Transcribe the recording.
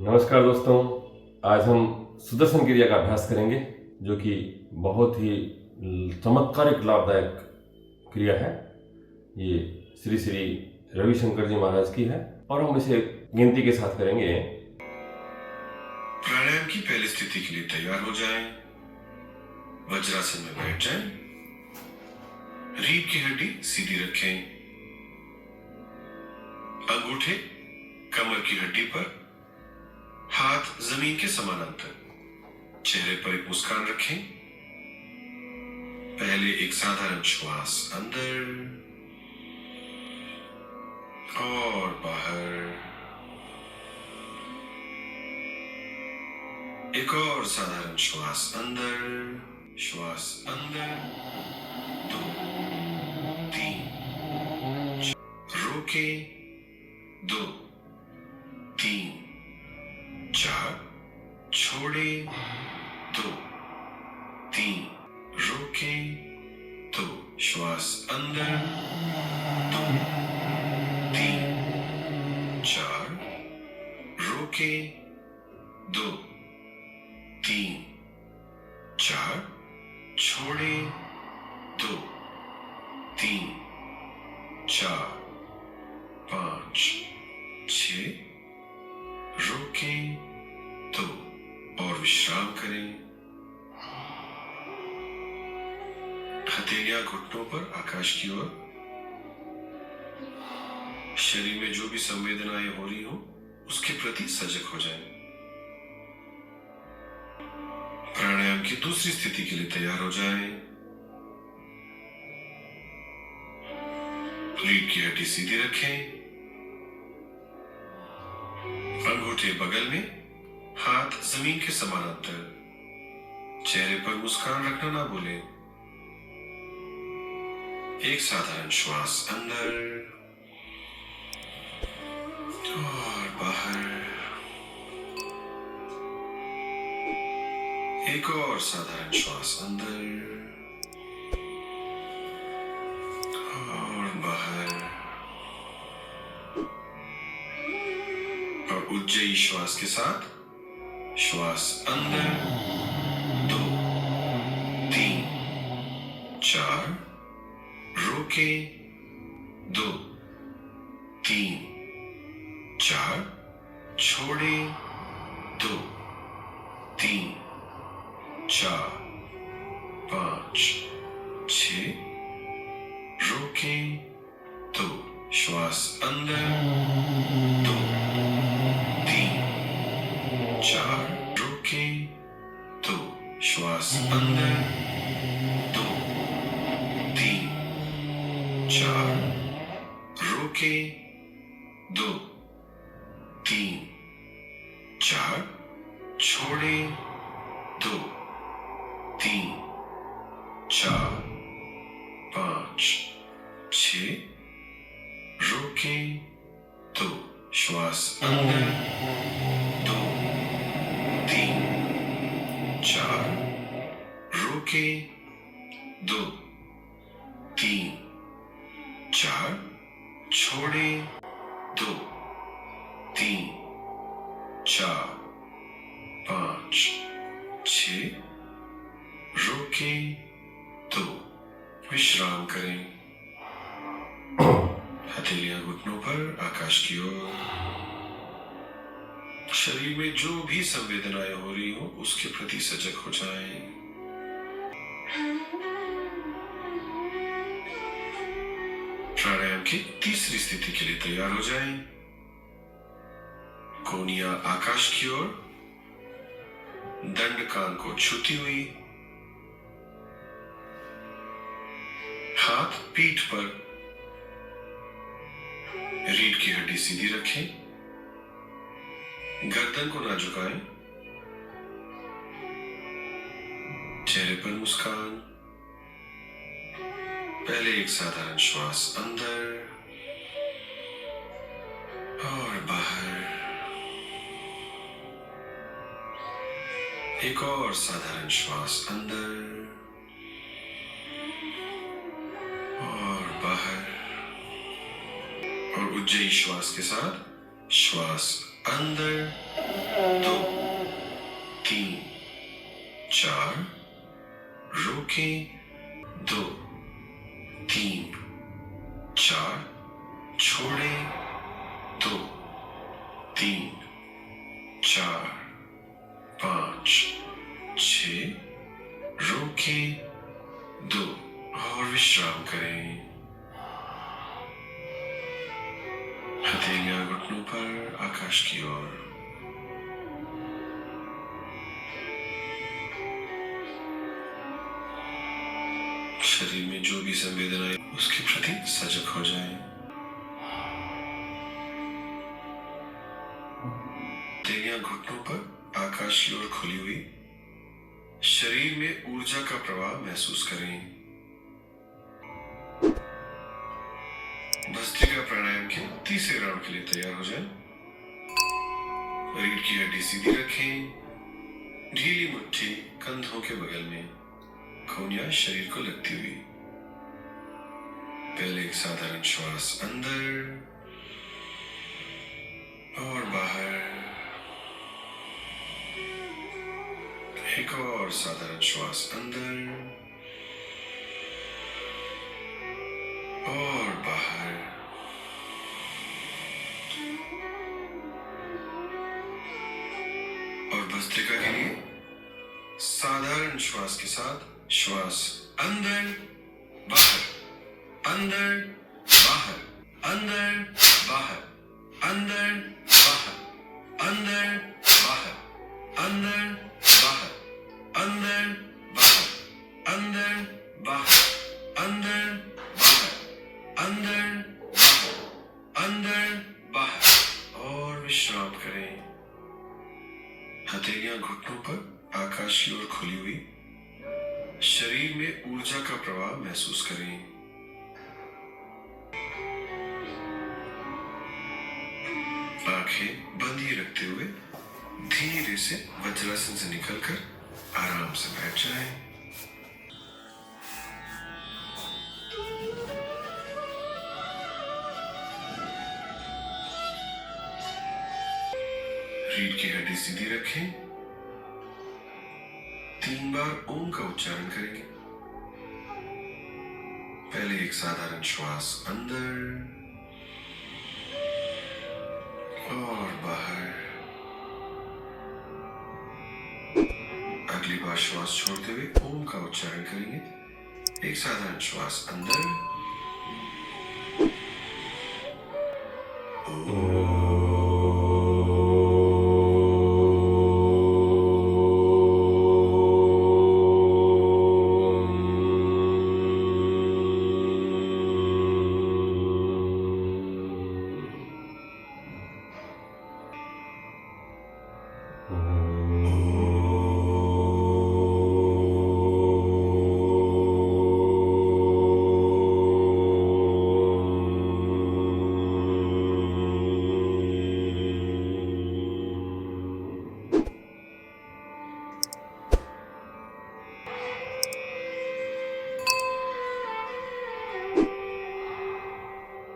नमस्कार दोस्तों। आज हम सुदर्शन क्रिया का अभ्यास करेंगे जो कि बहुत ही चमत्कारिक लाभदायक क्रिया है। ये श्री श्री रविशंकर जी महाराज की है और हम इसे गिनती के साथ करेंगे। प्राणायाम की पहली स्थिति के लिए तैयार हो जाएं। वज्रासन में बैठ जाएं। रीढ़ की हड्डी सीधी रखें। अंगूठे कमर की हड्डी पर, हाथ जमीन के समानांतर। चेहरे पर एक मुस्कान रखें। पहले एक साधारण श्वास अंदर और बाहर। एक और साधारण श्वास अंदर, श्वास अंदर, 2 3 रोके, 2 3 4 छोड़े, 2 3 रोके, 2 श्वास अंदर, 2 3 4 रोके, 2 3 4 छोड़े, 2 3 4 5 6 रोके, 2 और विश्राम करें। हथेलियां घुटनों पर आकाश की ओर। शरीर में जो भी संवेदनाएं हो रही हो उसके प्रति सजग हो जाएं। प्राणायाम की दूसरी स्थिति के लिए तैयार हो जाएं। रीढ़ की हड्डी सीधी रखें। अंगूठे बगल में, हाथ जमीन के समानांतर। चेहरे पर मुस्कान रखना ना भूलें। एक साधारण श्वास अंदर और बाहर। एक और साधारण श्वास अंदर और बाहर। और उज्जयी श्वास के साथ श्वास अंदर, 2 3 4 रोके, 2 3 4 छोड़े, 2 3 4 5 6 रोके, 2 श्वास अंदर, 2 3 4 रोके, 2 श्वास अंदर, 2 3 4 रोके, 2 3 4 छोड़े, 2 3 4 5 6 रोके, 2 श्वास अंदर, 2 3 4 रोके, 2 3 4 छोड़े, 2 3 4 5 6 रोके, 2 विश्राम करें। हथेलियां घुटनों पर आकाश की ओर। शरीर में जो भी संवेदनाएं हो रही हो उसके प्रति सजग हो जाएं। प्राणायाम की तीसरी स्थिति के लिए तैयार हो जाएं। कोहनियां आकाश की ओर, दंड कान को छूती हुई। हाथ पीठ पर, रीढ़ की हड्डी सीधी रखें। गर्दन को ना झुकाएं। चेहरे पर मुस्कान। पहले एक साधारण श्वास अंदर और बाहर। एक और साधारण श्वास अंदर और बाहर। और उज्जयी श्वास के साथ श्वास अंदर रोकें, 2 3 4 छोड़ें, 2 3 4 5 6 रोकें, 2 और विश्राम करें। हथेलियां घुटनों पर, आकाश की ओर। शरीर में जो भी संवेदनाएं उसके प्रति सजग हो जाएं। हथेलियां घुटनों पर, आकाश की ओर खुली हुई। शरीर में ऊर्जा का प्रवाह महसूस करें। भस्त्रिका प्राणायाम के तीसरे राउंड के लिए तैयार हो जाएं। रीढ़ की हड्डी सीधी रखें, ढीली मुट्ठी कंधों के बगल में, कौनियां शरीर को लगती हुई। पहले एक साधारण श्वास अंदर और बाहर, एक और साधारण श्वास अंदर और बाहर। और भस्त्रिका के लिए साधारण श्वास के साथ श्वास अंदर बाहर, अंदर बाहर, अंदर बाहर, अंदर बाहर, अंदर बाहर, अंदर बाहर, अंदर बाहर, अंदर बाहर, अंदर बाहर, अंदर बाहर, अंदर बाहर। और विश्राम करें। हथेलियां घुटनों पर, आकाश की ओर खुली हुई। शरीर में ऊर्जा का प्रवाह महसूस करें। आंखें बंद ही रखते हुए धीरे से वज्रासन से निकलकर आराम से बैठ जाएं। रीढ़ की हड्डी सीधी रखें। 3 बार ओम का उच्चारण करेंगे। पहले एक साधारण श्वास अंदर और बाहर। अगली बार श्वास छोड़ते हुए ओम का उच्चारण करेंगे। एक साधारण श्वास अंदर, ओम।